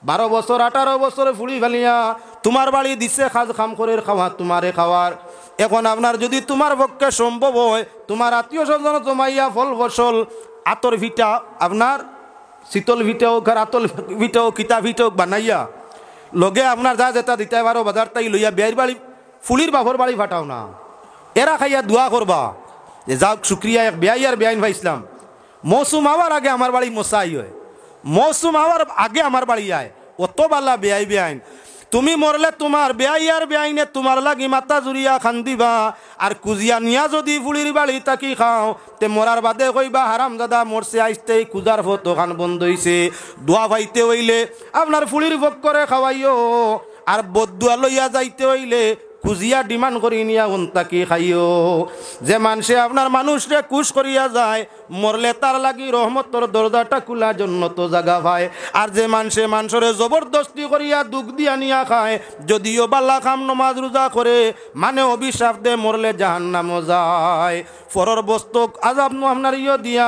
12 বছর 18 বছরে ফুলি ফেলিয়া তোমার বাড়ি দিছে খাজ খাম করে খাওয়া তোমারে খাওয়ার। এখন আপনার যদি তোমার পক্ষে সম্ভব হয় তোমার আত্মীয় স্বজন জমাইয়া ফল ফসল আতর ভিটা আপনার শীতল ভিটা হোক আর আতল ভিটা হোক কিতা ভিটা হোক বানাইয়া লগে আপনার যা যেটা দিতে পারো বাজার তাই লইয়া বিয়ের বাড়ি ফুলির বাপর বাড়ি ফাটাও না। এরা খাইয়া দোয়া করবা যে যাক শুক্রিয়া এক বেয়াই আর বেআইন ভাইসলাম মৌসুম আওয়ার আগে আমার বাড়ি মশাই হয়, মৌসুম আওয়ার আগে আমার বাড়ি আয় অত বালা বেআই বেআইন। তুমি মরলে তোমার বেআই আর বেআইনে তোমার লাগি মাথা জুড়িয়া খান দিবা আর কুজিয়া নিয়া যদি ফুলির বাড়ি তাকি খাও তে মরার বাদে কইবা হারাম দাদা মরছে আইসতে কুজার ফটো খান বন্ধ হইছে। দোয়া পাইতে হইলে আপনার ফুলির ভোগ করে খাওয়াইও আর বদুয়া লইয়া যাইতে হইলে কুজিয়া ডিমান্ড করি নিয়া তাকি খাইও। যে মানুষে আপনার মানুষরে কুশ করিয়া যায় মরলে তার লাগি রহমতর দরজাটা খোলা জন্য তো জায়গা পায়। আর যে মানুষে মানুষরে জবরদস্তি করিয়া দুঃখ দিয়া নিয়া খায় যদিও বাল্লা খাম নমাজ রোজা করে মানে অভিশাপ দে মরলে জাহান্নামও যায়। ফরর বস্তু আজাব আপনার দিয়া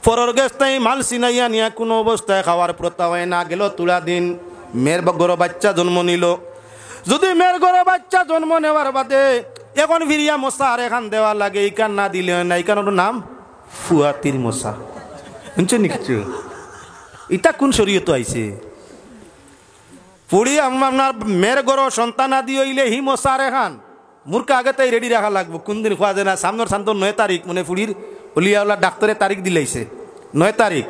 ফরর গেস্তাই মাল সিনাইয়া নিয়া কোনো অবস্থায় খাওয়ার প্রথা হয় না। গেল তুলা দিন মেয়ের গরো বাচ্চা জন্ম নিল, যদি মেয়ের গরো বাচ্চা জন্ম নেওয়ার বাদে এখন ফিরিয়া মশা আর এখান দেওয়া লাগে এই কান না দিলে না এই কারণ নাম ফুয়াতির মশা শুনছেন কিছু এটা কোন শরীয়ত আইছে পুড়ি আপনার মেয়ের গরো সন্তান আদি হইলে হি মশা আর এখান মূর্খা আগে তাই রেডি রাখা লাগবো কোন দিন খোয়া যায় না সামনের শান্ত 9 তারিখ মানে ফুড়ির হলিয়াওয়ালা ডাক্তারে তারিখ দিলাইছে 9 তারিখ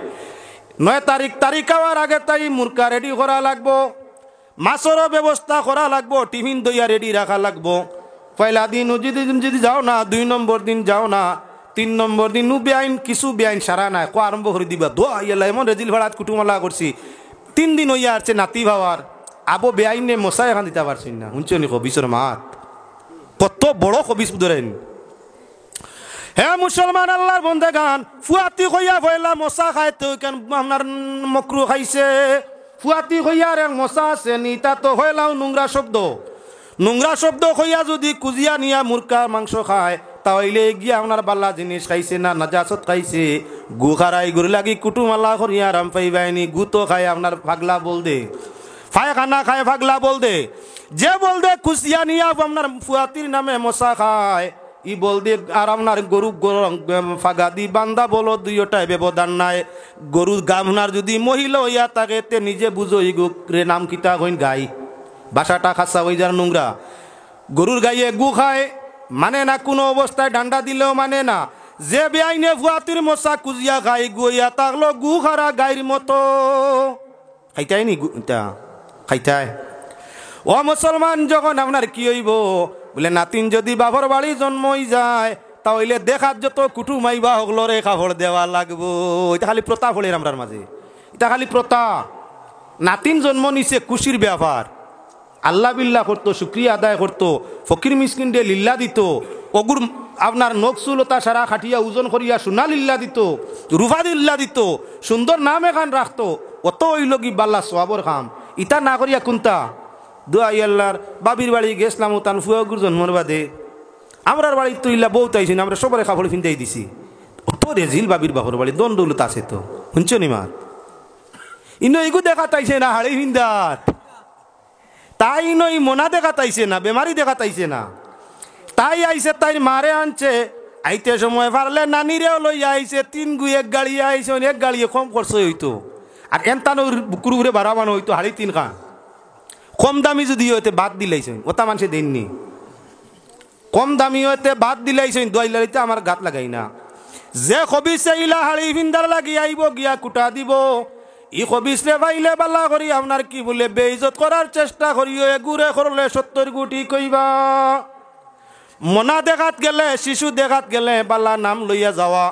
9 তারিখ তারিখ হওয়ার আগে তাই মূর্খা রেডি করা লাগবো, মাছেরও ব্যবস্থা করা লাগবো, টিফিন দইয়া রেডি রাখা লাগবো। পয়লা দিন যদি যাও না 2 নম্বর দিন যাও না 3 নম্বর দিন বেআইন কিছু বেআইন সারা নাই কো আরম্ভ করে দিবা দোয়া ইয়েলা এমন রেজিল ভাড়াত কুটুমলা করছি 3 দিন হইয়া আসছে নাতি ভাবার আবো বেআইনে মশা এখান দিতে পারছি না শুনছো নি কবিসর মাত কত বড় কবিস ধরেন। হ্যাঁ মুসলমান আল্লাহর বন্দেগান ফুয়াতি কইয়া পয়লা মশা খায় তো কেন আপনার মকরু খাইছে ফুয়াতি হইয়ার এক মশা আছে নিতা তো হইলাও নোংরা শব্দ হইয়া যদি কুজিয়া নিয়া মুরকা মাংস খায় তাহলে গিয়া আপনার বাল্লা জিনিস খাইছে না নাজাসত খাইছে। গু খারাই গুড় লাগি কুটুমালা করিয়া আরাম পাইবাইনি গু তো খায় আপনার পাগলা বল দে পায়খানা খায় পাগলা বল দে যে বল দে কুচিয়া নিয়া আপনার ফুয়াতির নামে মশা খায় ই বল দে আর আপনার গরু ফাগা দি বান্দা বলো দুইটাই ব্যবধান নাই। গরু গামনার যদি মহিলা হইয়া থাকে তে নিজে বুঝো ই রে নাম কিতা হইন গাই বাসাটা খাসা হয়ে যার নোংরা গরুর গাইয়ে গু খায় মানে না কোনো অবস্থায় ডান্ডা দিলেও মানে না। যে বেআইনে ফুয়াতির মশা কুজিয়া খাই গুইয়া তাকলো গু খারা গাইর মতো খাইতাই নি খাইতাই। ও মুসলমান যখন আপনার কি হইব বলে নাতিন যদি বাবার বাড়ি জন্মই যায় তাহলে দেখার যত কুটুমাইবা হগলরে কাপড় দেওয়া লাগবো। এটা খালি প্রতা ফলের আমরার মাঝে এটা খালি প্রতা। নাতিন জন্ম নিছে খুশির ব্যাপার আল্লাহ বিল্লাহ করতো শুক্রিয়া আদায় করতো ফকির মিসকিন দিয়ে লিল্লা দিত অগুর আপনার নকসুলতা সারা খাটিয়া ওজন করিয়া সোনা লিল্লা দিত রুফা দিল্লা দিত সুন্দর নাম এখান রাখতো অত হইল কি বাল্লা সোয়াবর খাম ইটা না করিয়া কোনটা দোয়া আল্লাহর বাবির বাড়ি গেছিলাম তান ফুয়াগুর জন্মর বাদে আমরার বাড়ি তো ইল্লা বউ তাইছি না আমরা সবারে কাপড় ফিনতেই দিছি অত রেজিল বাবির বাপর বাড়ি দণ্ডলত আছে তো শুনছো নি মা ইনো এগু দেখা তাইছে না হাড়ি ফিন্দাত তাই নই মোনা দেখা তাইছে না বেমারি দেখা তাইছে না তাই আইছে তাই মারে আনছে আইতে সময় পারলে নানিরেও লইয়া আইছে 3 গু 1 গাড়ি আইছে 1 গাড়ি কম খরচ হইতো আর এনতানো বুকুর উপরে বাড়াবানো হইতো হাড়ি 3 খান কম দামি যদি হইতে বাদ দিলাইছেন ওটা মানুষে দেননি কম দামি হইতে বাদ দিলাইছেন দোয়াইলাইতে আমার গাত লাগাই না। যে খবিসে ইলা হাড়ি ফিন্দার লাগি আইব গিয়া কুটা দিব ই খবিসরে পাইলে বালা করি আপনার কি বলে বেইজত করার চেষ্টা করিও এগুরে করলে 70 গুটি কইবা। মনা দেখাত গেলে শিশু দেখাত গেলে বালা নাম লইয়া যাওয়া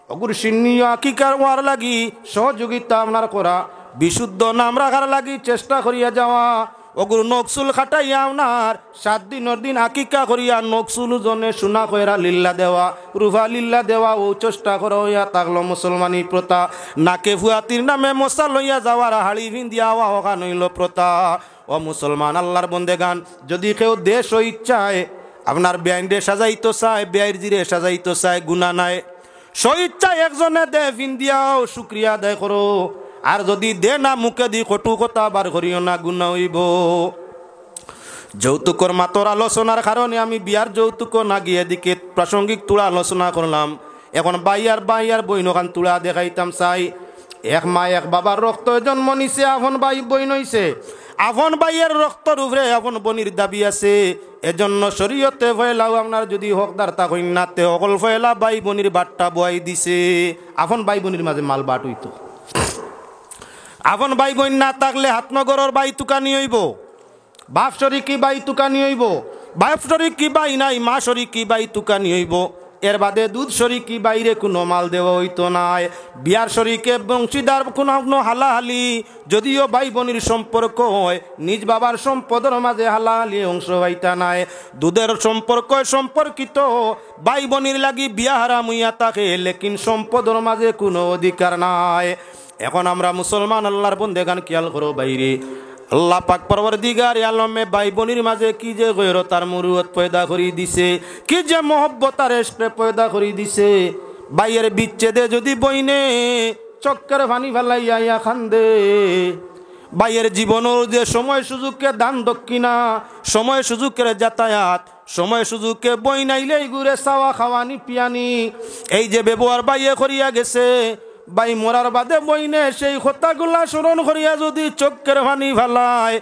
অগুর সিন্নিয়া আকিকার ওয়ার লাগি সহযোগিতা আপনার করা বিশুদ্ধ নাম রাখার লাগি চেষ্টা করিয়া যাওয়া অগুর নকসুল খাটাইয়া আপনার 7 দিনের দিন আকিকা করিয়া নকসুল জনে সোনা কইরা লিল্লা দেওয়া রুফা লিল্লা দেওয়া ও চেষ্টা করা হইয়া থাকলো মুসলমানি প্রথা। নাকে ফুয়াতির নামে মশা লইয়া যাওয়ার হাড়ি ভিন্দিয়া ওয়া নইল প্রথা। ও মুসলমান আল্লাহর বন্দেগান যদি কেউ দেশ ও ইচ্ছায় আপনার বেআইনরে সাজাইতো চায় বেআইর জিরে সাজাইতো চায় গুনাহ নাই স্বইচ্ছায় একজনে দে ভিন্দিয়াও শুক্রিয়া আদায় করো আর যদি দে না মুখে দি কটু কথা বার করিও না, গুনাহ হইব। যৌতুকর মাতর আলোচনার কারণে আমি বিয়ার যৌতুক না গিয়ে দিকে প্রাসঙ্গিক তুলা আলোচনা করলাম। এখন বাইয়ার বইনখান তুলা দেখাইতাম চাই। এক মা এক বাবার রক্ত জন্ম নিছে, আপন ভাই বইন হইছে। আপন ভাইয়ের রক্তর উপরে আপন বনির দাবি আছে। এজন্য শরীয়তে ফয়লাও আপনার যদি হকদার তা হইন না, তে অকল ফয়লা ভাই বনির বাট্টা বয়াই দিছে। আপন ভাই বনির মাঝে মাল বাট হইতো। আপন ভাই বোন না থাকলে হাতনগরের বাই তুকানি হইব, বাপ শরিকি বাই তুকানি হইব, বাপ শরিকি বাই নাই মা শরিকি বাই তুকানি হইব। এর বাদে দুধ শরিকি বাইরে কোনো মাল দেওয়া হইতো নাই। বিয়ার শরিকে বংশীদার কোনো হালাহালি, যদিও ভাই বোনের সম্পর্ক হয়, নিজ বাবার সম্পদের মাঝে হালাহালি অংশ হইতা নাই। দুধের সম্পর্ক সম্পর্কিত ভাই বোনের লাগি বিয়া হারাম হইয়া থাকে, লেকিন সম্পদের মাঝে কোনো অধিকার নাই। এখন আমরা মুসলমান আল্লাহর বন্দেগান খেয়াল করো বাইরে, আল্লাহ পাক পরওয়ারদিগার আলমে ভাই বোনের মাঝে কি যে গয়রতার মুরুয়ত পয়দা করি দিছে, কি যে মহব্বতার এসে পয়দা করি দিছে। ভাইয়ের বিচ্ছেদে যদি বইনে চক্কর পানি ফেলাইয়া খান্দে, ভাইয়ের জীবনের যে সময় সুযোগকে দান দক্ষিণা, সময় সুযোগের যাতায়াত, সময় সুযোগকে বই নাইলেই ঘুরে চাওয়া খাওয়ানি পিয়ানি, এই যে ব্যবহার বাইয়ে করিয়া গেছে। ভাই মরার বাদে বইনে সেই কথাগুলা স্মরণ করিয়া যদি চক্কের ভানি ফেলায়,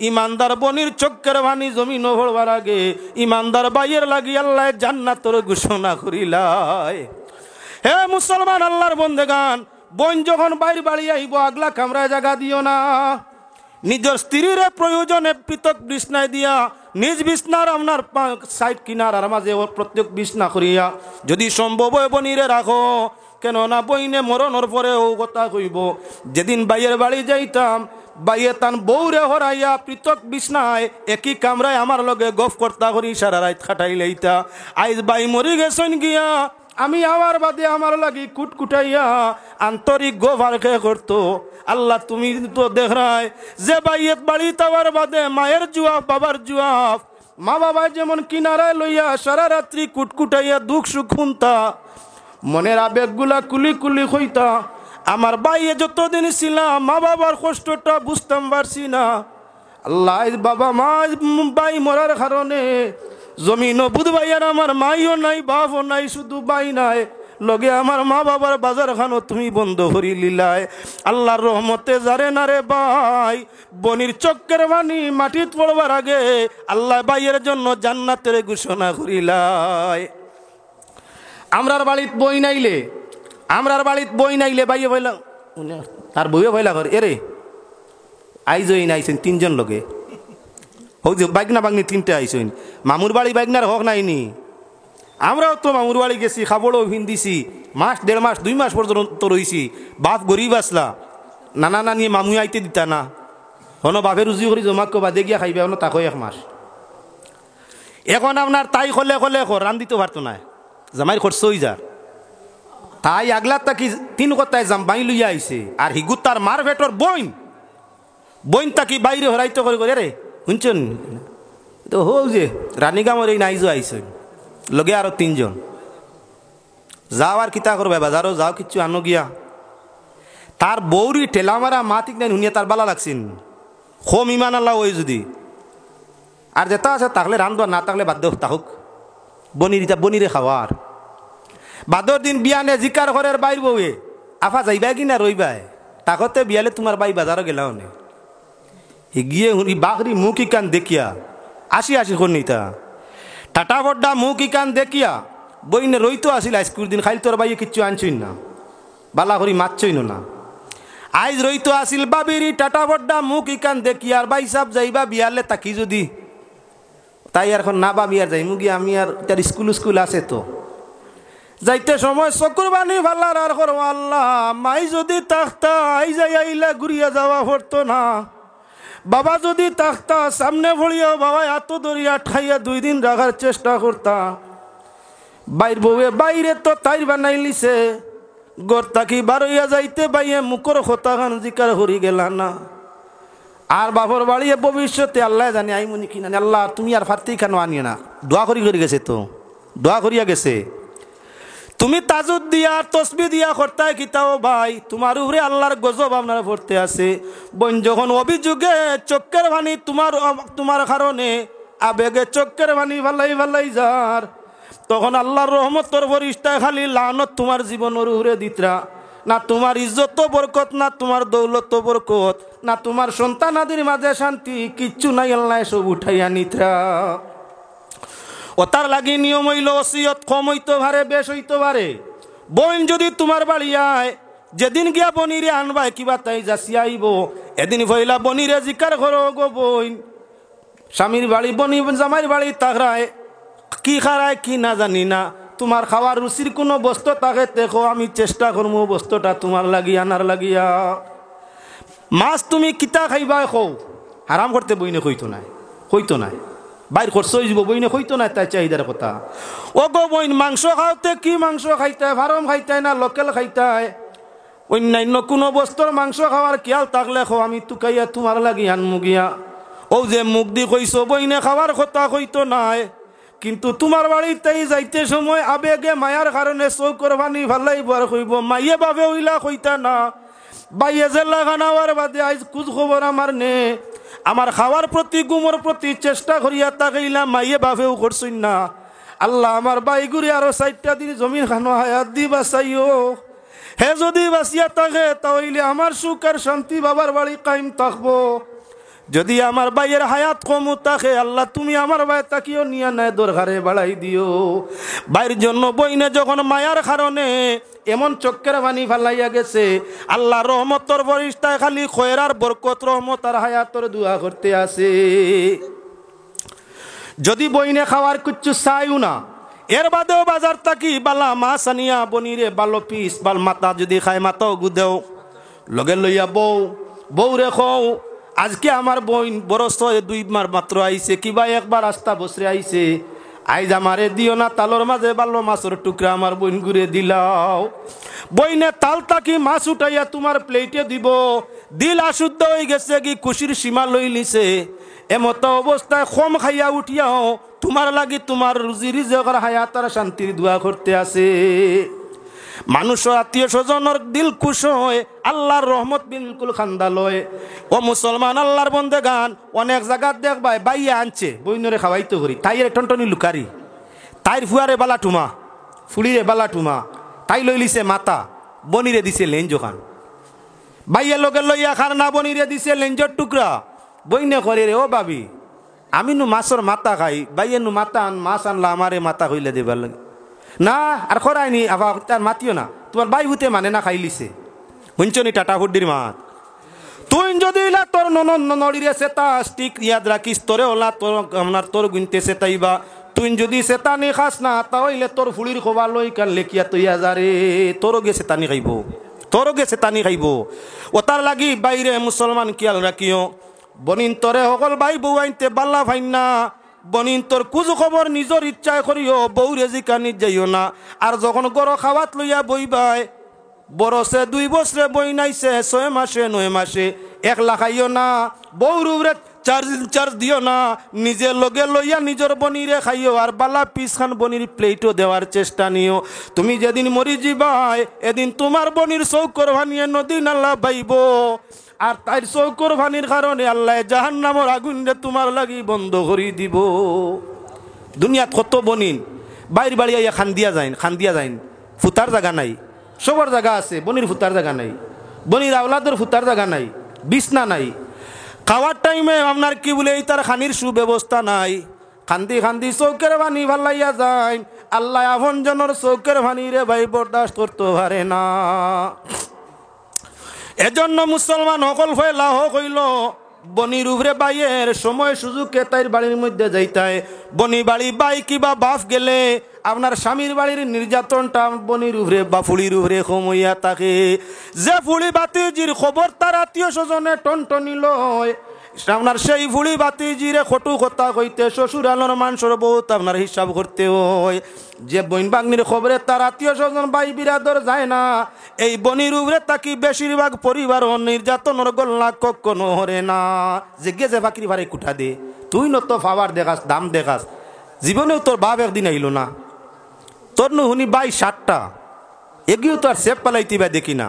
ইমানদার বনির চক্কের ভানি জমিন ভরবার আগে ইমানদার বাইয়ের লাগি আল্লাহ জান্নাতের ঘোষণা করিলায়। হে মুসলমান আল্লাহর বন্দেগান, বোন যখন বাইর বাড়ি আইব আগলা কামরায় জায়গা দিও না। নিজের স্ত্রীর প্রয়োজনে পৃথক বিছনায় দিয়া নিজ বিছনার আপনার সাইড কিনার মাঝে প্রত্যেক বিছনা করিয়া যদি সম্ভব হয় বনিরে রাখো। কেননা বইনে মরণের পরে ও কথা কইব, যেদিন বাইয়ের বাড়ি যাইতাম বাইয়ে তান বউরে হরাইয়া পৃথক বিছনায় একই কামরায় আমার লগে গফ কর্তা করি সারা রাত খাটাই লইতা। আইজ বাই মরি গেছেন গিয়া আমি আমার বাদে আমার লাগি কুটকুটাইয়া আন্তরিক গোভারকে করতো। আল্লাহ তুমি তো দেখরাই যে বাইয়ের বাড়ি তাওয়ার বাদে মায়ের জুয়াফ বাবার জুয়াফ, মা বাবা যেমন কিনারায় লইয়া সারা রাত্রি কুটকুটাইয়া দুঃখ সুখ শুনতা, মনের আবেগগুলা কুলি কুলি হইতা। আমার বাইয়ে যতদিন ছিলাম মা বাবার কষ্টটা বুঝতাম পারছি না। আল্লাহ বাবা মা বাই মরার কারণে জমিন বুধ ভাইয়ার আমার মাইও নাই বাপও নাই, শুধু বাই নাই, লগে আমার মা বাবার বাজার খানো তুমি বন্ধ করি লীলায়। আল্লাহর রহমতে যারে না রে ভাই বনির চক্কের বাণী মাটিত পড়বার আগে আল্লাহ বাইয়ের জন্য জান্নাতের ঘোষণা করিলায়। আমরার বাড়িত বই নাইলে বাইয়ে বইলাম আর বইও বইলা ঘর এরে আইজই নাইছেন তিনজন লোকে, হোক যে বাইকনা বাগনি তিনটে আইসইন। মামুর বাড়ি বাইকনার হক নাইনি, আমরাও তো মামুর বাড়ি গেছি, খাবড়ও ভিন্দিছি, মাস 1.5 মাস 2 মাস পর্যন্ত রইছি। বাপ গরিব আসলা, নানা নানি মামু আইতে দিতা না, হন বাপে রুজি করি জমাক বাদে গিয়া খাইবে হন তাকো 1 মাস। এখন আপনার তাই খলে রান দিতে পারতো না, জামাইর খরচ হয়ে যার। তাই আগলা তাকি 3 কথায় জাম বাই লইয়া আইছে, আর হিগুত তার মার ভেটর বইন তাকি বাইরে হরাইতে করে রে শুনছেন তো হোক যে রানীগামর এই নাইজো আইছে লগে আরো 3 জন যাও আর কিতা করবে বাজারও যাও কিচ্ছু আনো গিয়া। তার বৌরি ঠেলা মারা মাতিক নাই শুনিয়া তার বালা লাগছেন, খোম ইমান আল্লাহ ওই যদি আর যেটা আছে তাহলে রান্ধবা, না থাকলে বাধ্য তাহুক বনিরে খাওয়ার। বাদর দিন বিয়ানে জিকার ঘরের বাইর বউয়ে আফা যাইবা কিনা রইবাই, তাকতে বিয়ালে তোমার বাই বাজারও গেলাও নে গিয়ে বাঘরি মুখ ইকান দেখিয়া আসি নিতা টাটা বড্ডা মুখ ইকান দেখিয়া বইনে রইতো আসিল। আজকুর দিন খাইল তোর বাইয়ে কিচ্ছু আনছই না, বালা করি মারছই না। আইজ রইতো আসিল বাবিরি টাটা বড্ডা মুখ ইকান দেখিয়া আর বাই সাপ যাইবা বিয়ালে তাকি যদি তাই আর এখন না বাবি আর যাই মুগি আমি আর তার স্কুল আছে তো যাইতে সময় চকুর বানি ভাল্লার আর করো আল্লাহ মাই যদি তাকতা আই যাই আইলা ঘুরিয়া যাওয়া পড়তো না। বাবা যদি তাকতা সামনে ভরিয়া বাবা এত দরিয়া ঠাইয়া 2 দিন রাখার চেষ্টা করতা। বাইর বউয়ে বাইরে তো তাইর বানাই লিছে, গর তাকি বারইয়া যাইতে বাইয়ে মুখর খোতা খান জিকার হরি গেলা না। আর বাবর বাড়িয়ে ভবিষ্যতে আল্লাহ জানি আই মনি কিনা আল্লাহ তুমি আর ফার্তি কেন আনিয়ে না, দোয়া করি গেছে তো দোয়া করিয়া গেছে। তুমি তাজুদ দিয়া তসবি দিয়া করতায় কিতাও ভাই, তোমার উপরে আল্লাহর গজব আপনার পড়তে আছে। বোন যখন অভিযোগে চোখের পানি তোমার কারণে আবেগে চোখের পানি ভালাই যার, তখন আল্লাহর রহমতর ফরিস্তায় খালি লানত তোমার জীবনের উপরে দিতরা। না তোমার ইজ্জত বরকত, না তোমার দৌলত বরকত, না তোমার সন্তানাদির মাঝে শান্তি, কিচ্ছু নাই, আল্লাহ সব উঠাইয়া নিতরা। ও তার লাগি নিয়ম হইল ওসিয়ত কম হইতে পারে বেশ হইতে পারে। বোন যদি তোমার বাড়ি আয়, যেদিন গিয়া বনিরে আনবাই কিবা তাই যাসি আইব, এদিন ভইলা বনিরে জিকার করো গো বোন, স্বামীর বাড়ি বনি জামাইর বাড়ি তাকরায় কি খারায় কি না জানি না, তোমার খাওয়ার রুচির কোনো বস্তু তাকে দেখো, আমি চেষ্টা করবো বস্তুটা তোমার লাগি আনার লাগিয়া। মাছ তুমি কিতা খাইবা খো, হারাম করতে বইনে কইতো নাই বাইর খরচ হয়ে যাব, বইনে কইতো নাই তাই চাহিদার কথা। ও গো বইন, মাংস খাওয়াতে কি মাংস খাইতায়, ফার্ম খাইতায় না লোকেল খাইতায়, অন্যান্য কোনো বস্তুর মাংস খাওয়ার খেয়াল থাকলে খো, আমি তুকাইয়া তোমার লাগি আনমু গিয়া। ও যে মুখ দি কইছো বইনে খাওয়ার কথা কইতো নাই, কিন্তু তোমার বাড়িতেই যাইতে সময় আবেগে মায়ার কারণে চৌকর পানি ভালাই বার কইব, মাইয়ে বাবে ওইলা কইতা না, বাইয়ে জেলা খানাওয়ার বাদে আজ কুজ খবর আমার নে, আমার খাওয়ার প্রতি গুমর প্রতি চেষ্টা করিয়া তাকাইলাম, মাইয়ে বাপেও করছই না। আল্লাহ আমার বাই ঘুরে আরো 4টা দিন জমিন খানো হায়াত দি বাঁচাইও। হে যদি বাঁচিয়া থাকে তাহলে আমার সুখ আর শান্তি বাবার বাড়ি কায়েম থাকবো। যদি আমার বাইয়ের হায়াত কম থাকে, আল্লাহ তুমি আমার ভাই তাকিও নিয়া নাই দরকারে বাড়াই দিও। বাইর জন্য বইনে যখন মায়ার কারণে এমন চক্কের পানি ফালাইয়া গেছে, আল্লাহ রহমতর ফরিস্তায় খালি খয়রার বরকত রহমত আর হায়াতর দোয়া করতে আছে। যদি বইনে খাওয়ার কিচ্ছু চাইও না, এর বাদেও বাজার থাকি বালা মাছ আনিয়া বনিরে বালো পিস বাল মাথা যদি খায় মাথাও গুদেও, লগে লইয়া বউ রেখো, আজকে আমার বইন বরস 2 মাস মাত্র আইছে, কিবা একবার রাস্তা বসরে আইছে, আইজ আমারে দিও না তালর মাঝে বাল্য মাছের টুকরা আমার বইন ঘুরে দিলাও। বইনে তাল তাকি মাছ উঠাইয়া তোমার প্লেটে দিব, দিল আশুদ্ধ হয়ে গেছে কি খুশির সীমা লই লিছে, এমত অবস্থায় কম খাইয়া উঠিয়াও তোমার লাগি তোমার রুজি রিজকের হায়াত আর শান্তির দোয়া করতে আছে। মানুষ আত্মীয় স্বজনের দিল খুশ হয়, আল্লাহর রহমত বিলকুল খান্দা লয়। ও মুসলমান আল্লাহর বন্দে গান, অনেক জায়গাত দেখবাই বাইয়া আনছে বইনরে খাওয়াইতো করি, তাইরে টনটনি লুকারি, তাইর ফুয়ারে বালা টুমা, ফুলিরে বালা টুমা, তাই লই লিছে মাথা, বনিরে দিছে লেঞ্জ খান, বাইয়া লগে লইয়া খান না, বনিরে দিছে লেঞ্জর টুকরা। বইনে করে রে ও বাবি, আমি নু মাছর মাথা খাই, বাইয়ে নু মাথা মাছ আনলা আমারে মাথা হইলে দেবার লাগে না, আর খরাইনি আবার তার মাতিও না, তোমার বাই হুতে মানে না খাইলিছে। শুনছনি টাটা ফুডির মাত, তুই যদি তোর নড়িরে সেতা স্টিক ইয়াদ রাখিস, তোরে ওলা তোর গুনতে সেতাইবা, তুই যদি সেতানি খাস না তাহলে তোর ফুলির খোবা লই কান লেখিয়া তৈয়া যারে, তোর গে সেতানি খাইব। ও তার লাগি বাইরে মুসলমান কিয়াল রাখিও, বনিন তরে সকল ভাই বউ আইনতে বাল্লা ভাইন না, বনিন তোর কুজ খবর নিজের ইচ্ছায় করিও, বউ রেজিকা নিজ যাইও না। আর যখন গড় খাওয়াত লইয়া বইবাই, বরসে 2 বছরে বই নাইছে 6 মাসে 9 মাসে, 1 লাখ খাইও না, বউর উপরে চার্জ দিও না, নিজে লগে লইয়া নিজের বনিরে খাইও, আর বালা পিস খান বনির প্লেটও দেওয়ার চেষ্টা নিও। তুমি যেদিন মরি যাবাই এদিন তোমার বনির চৌকর ভানিয়ে নদী নালা বাইব, আর তাইর চৌকর ভানির কারণে আল্লাহ জাহান্নামের আগুন তোমার লাগি বন্ধ করে দিব। দুনিয়াত কত বনিন বাইর বাড়ি আইয়া খান্দিয়া যাইন, ফুতার জায়গা নাই, সবার জায়গা আছে, বনির ফুতার জায়গা নাই, বনির আওলাদের ফুতার জায়গা নাই, বিছনা নাই, খাওয়ার টাইমে আপনার কি বলে এই তার খানির সুব্যবস্থা নাই, খান্দি চৌকের ভানি ভালাইয়া যায়, আল্লাহ আপন জনের চৌকের ভানি রে ভাই বরদাস্ত করতে পারে না। এজন্য মুসলমান সকল ফেলা হইল, বনির উপরে বাইয়ের সময় সুযোগে তাইর বাড়ির মধ্যে যাইতায়, বনি বাড়ি বাই কিবা বাপ গেলে আপনার স্বামীর বাড়ির নির্যাতনটা বনির উপরে বা ফুলির উপরে কমইয়া থাকে। যে ফুলি বাতিজির খবর তার আত্মীয় স্বজনে টনটনি লয়, আপনার সেই ফুলি বাতিজিরে খটু কথা কইতে শ্বশুর আলোর মানুষের বহুত আপনার হিসাব করতে হয়। যে বইন বাগনির খবরে তার আত্মীয় স্বজন ভাই বিরাদর যায় না, এই বনির উপরে তাকি বেশিরভাগ পরিবার নির্যাতনের গল্লা কখনো হরে না। যে গেছে বাকরি ভারে কুঠা দে, তুই নত ফাওয়ার দেখাস দাম দেখাস, জীবনেও তোর বাপ একদিন আইল না, তোর নুহুনি 22-60টা এগিয়েও তো আর সেপ পালাইতি বা দেখি না।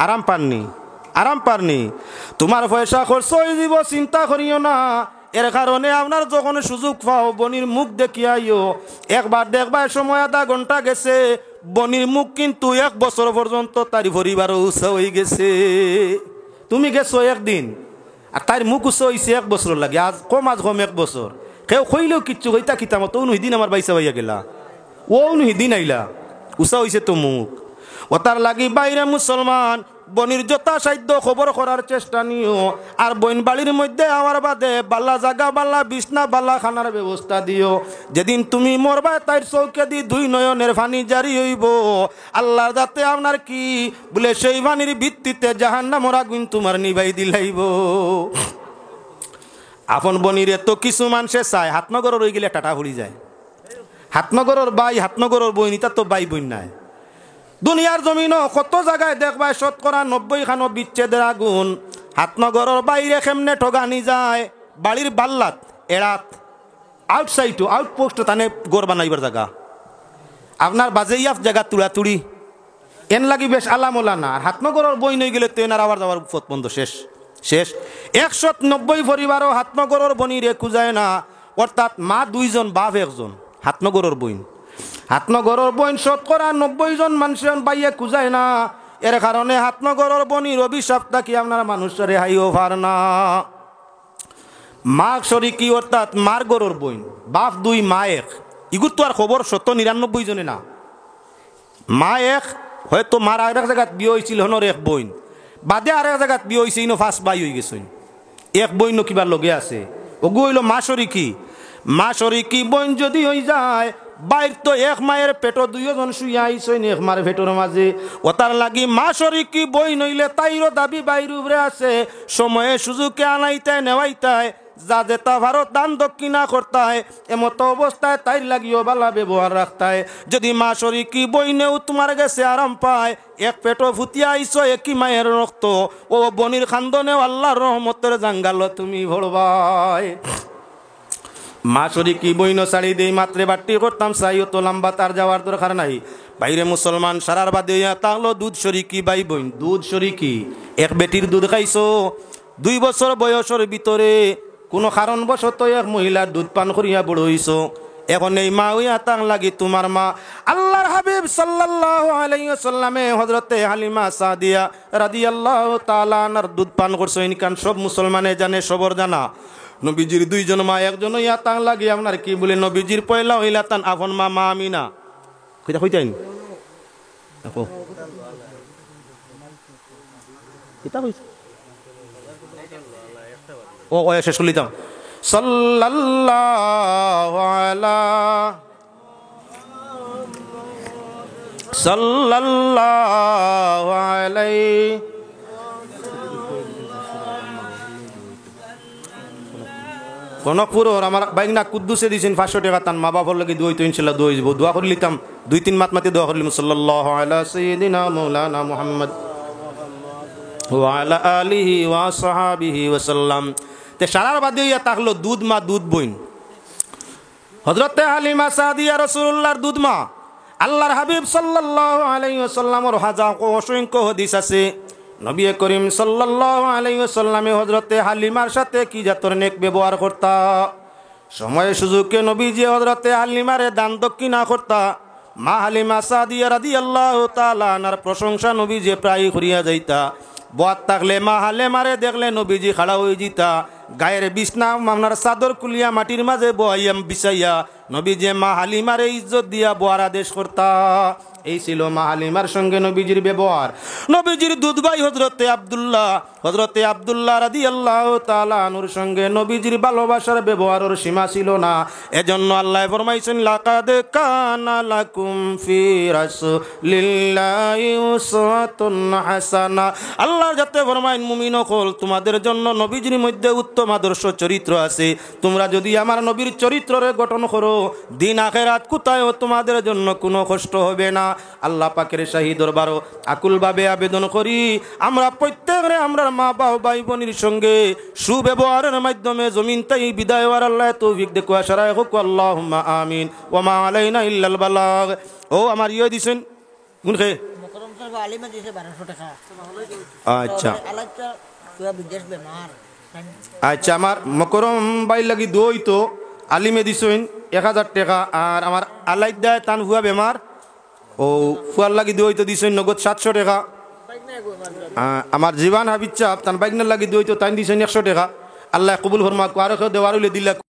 আরাম পাননি তোমার পয়সা খরচ হয়ে দিব, চিন্তা করিও না। এর কারণে আপনার যখন সুযোগ পাও বনির মুখ দেখিয়াইও। একবার দেখবার সময় আধা ঘন্টা গেছে, বনির মুখ কিন্তু 1 বছর পর্যন্ত তার পরিবারও উৎসাহ হয়ে গেছে। তুমি গেছো একদিন আর তার মুখ উৎসাহ হয়েছে 1 বছর লাগে, আজ কম 1 বছর। কেউ কইলেও কিচ্ছু হইতা কিতাম তো দিন আমার বাইসা হইয়া গেলা, ও দিন আইলা উৎসাহ হয়েছে তো মুখ। ও তার লাগি বাইরে মুসলমান বনির যথা সাধ্য খবর করার চেষ্টা নিও। আর বইন বাড়ির মধ্যে আমার বাদে বাল্লা জাগা বাল্লা বিছনা বাল্লা খানার ব্যবস্থা দিও। যেদিন তুমি মরবা তাই চৌকে দি 2 নয়নের পানি জারি হইব। আল্লাহ যাতে আপনার কি বলে সেই পানির ভিত্তিতে জাহান্নামের আগুন তোমার নিভাই দিলাইব। আপন বনিরে তো কিছু মানুষে চায় হাতনগর রয়ে গেলে টাটা হয়ে যায়। হাতনগরের বাই হাতনগরের বইন, এটা তো বাই বইন নাই। দুনিয়ার জমিনও কত জায়গায় দেখবায় 90% বিচ্ছেদের আগুন। হাতনগরের বাইরে কেমনে ঠগানি যায়, বাড়ির বাল্লাত এড়াত আউটসাইডও আউটপোস্ট তানে গড় বানাইবার জায়গা, আপনার বাজেইয়াফ জায়গা তুড়াতুড়ি এন লাগি বেশ আলামলা না। আর হাতনগরের বই নই গেলে তো এনার আবার যাওয়ার পথ বন্ধ, শেষ 190 পরিবারও হাতনগরের বনিরে খুঁজায় না। অর্থাৎ মা 2 জন, বাপ 1 জন। হাতনগরের বইন 90 জন মানুষের বাইয়ে খুঁজায় না। এর কারণে হাতনগরের বনির অভিশাপটা কি আপনার মানুষের হাইও ভার না। মা শরিকি অর্থাৎ মার গরর বইন, বাপ 2 মা 1। ইগুর তো আর খবর 99 জনে না, মা 1। হয়তো মার আরেক জায়গাত বিয়ে হয়েছিল হনর 1 বইন, বাদে আরেক জায়গাত বিয়ে হয়েছে ইনো 5 বাই হয়ে গেছে। 1 বইন কিবার লগে আছে, ওগু হইল মা শরিকি। মা শরিকি বইন যদি হয়ে যায়, বাইর তো 1 মায়ের পেটো 2 জন শুইয়া আইসইন 1 মার পেটোর মাঝে। ও তার লাগি মা শরিকি বই নইলে তাইরও দাবি বাইর উপরে আছে। সময়ে সুযোগে আনাইতায় নেওয়াইতায়, যা যেতা ভারত দান দক্ষিণা করতায়। এমত অবস্থায় তাইর লাগিও বালা ব্যবহার রাখতায়। যদি মা শরিকি বই নেও তোমার গেছে আরাম পায়, 1 পেটো ফুটিয়া আইস 1 মায়ের রক্ত। ও বনির খান্দনেও আল্লাহর রহমতের জাঙ্গাল তুমি ভরবাই। মা শরিকি বইন শাড়ি দেই মাত্রে বাট্টি করতাম চাইও তো লম্বা তার যাওয়ার দরকার নাই। বাইরে মুসলমান সারার বাদে তাহলো দুধ শরিকি বাই বইন, দুধ শরিকি 1 বেটির দুধ খাইছো। 2 বছর বয়সের ভিতরে কোনো কারণবশত 1 মহিলার দুধ পান করিয়া বড় হইছো। এখন এই মা হইয়া তাং লাগি তোমার মা। আল্লাহর হাবিব সাল্লাল্লাহু আলাইহি ওয়াসাল্লামে হযরতে হালিমা সাদিয়া রাদিয়াল্লাহু তাআলা আনহার দুধ পান করছো। ইনকান সব মুসলমানে জানে, সবর জানা। নবীজির 2 জন মা, একজন ইয়া তাং লাগে আপনার কি বলে নবীজির পয়লা হইলা তান আপন মা মা আমিনা। কইতা কইতাইন দেখো কিতা কইছে ও শেষ করিতাম। সাল্লাল্লাহু আলাইহি কনকপুর আমার বাইকনা কুদ্দুসে দিয়েছেন 500 টাকা। তান মা বাবার লাগে দোয়াই তো ইনশাল্লাহ দোয়াই যাব। দোয়া করে লিতাম 2-3 মাত মাতি দোয়া করলিম। সাল্লাল্লাহু আলা সাইয়্যিদিনা মাওলানা মুহাম্মদ ওয়া আলা আলিহি ওয়া সাহাবিহি ওয়া সাল্লাম। তে সারার বাদে ইয়া তাকলো দুধ মা দুধ বইন হযরতে হালিমা সাদিয়া রাসূলুল্লাহর দুধ মা। আল্লাহর হাবিব সাল্লাল্লাহু আলাইহি ওয়াসাল্লামের অসংখ্য হাদিস আছে। নবী করিম সাল্লাল্লাহু আলাইহি ওয়াসাল্লামে হযরতে হালিমার সাথে কি জাতর নেক ব্যবহার করতা। সময় সুযোগে নবীজি হযরতে হালিমারে দান দক্ষিণা করতা। মা হালিমা সাদিয়া রাদিয়াল্লাহু তাআলা আনহার প্রশংসা নবীজি প্রায় করিয়া যাইতা। বাত থাকলে মা হালিমারে দেখলে নবীজি খাড়া হয়ে জিতা। গায়ের বিছনা আপনার চাদর কুলিয়া মাটির মাঝে বয়াম বিছাইয়া নবীজি মা হালিমারে ইজ্জত দিয়া বোয়ার আদেশ করতা। এই ছিল মা হালিমার সঙ্গে নবীজির ব্যবহার। নবীজির দুধ ভাই হযরতে আব্দুল্লাহ রাদিয়াল্লাহু তাআলা আনহুর সঙ্গে নবীজির ভালোবাসার ব্যবহারের সীমা ছিল না। এজন্য আল্লাহ ফরমাইছেন লাকাদ কানা লাকুম ফি রাসূলিল্লাহি উসওয়াতুন হাসানা। আল্লাহ যাতে ফরমাইন মুমিন হল তোমাদের জন্য নবীজির মধ্যে উত্তম আদর্শ চরিত্র আছে। তোমরা যদি আমার নবীর চরিত্রের গঠন করো, দিন আখিরাত কোথায়ও তোমাদের জন্য কোনো কষ্ট হবে না। আল্লাহ পাকের শাহী দরবারও আকুলভাবে আবেদন করি আমরা প্রত্যেকরে আমরা মা বাবা ভাই বোনের সঙ্গে সুব্যবহারের মাধ্যমে জমিন তাই বিদায় হওয়ার আল্লাহ তৌফিক দেখো আশারায় হোক আল্লাহুম্মা আমিন ওয়া মা আলাইনা ইল্লাল বালাগ। ও আমার ইয়ে দিছেন গুনখে মকরম সাহেব আলিমে দিছে 1200 টাকা। আচ্ছা আলাদা পুরা বিদেশ বেমার। আচ্ছা আমার মকরম বাই লাগি দই তো আলিমে দিছেন 1000 টাকা আর আমার আলাইদা তান হুয়া বেমার ও ফুয়ার লাগি দই তো দিছেন নগদ 700 টাকা। আমার জীবান হাবিজ চাপ তান বাইকনার লাগি দই তো তাই দিছেন 100 টাকা। আল্লাহ কবুল ফরমাক আর দেওয়ার হইলে দিলা।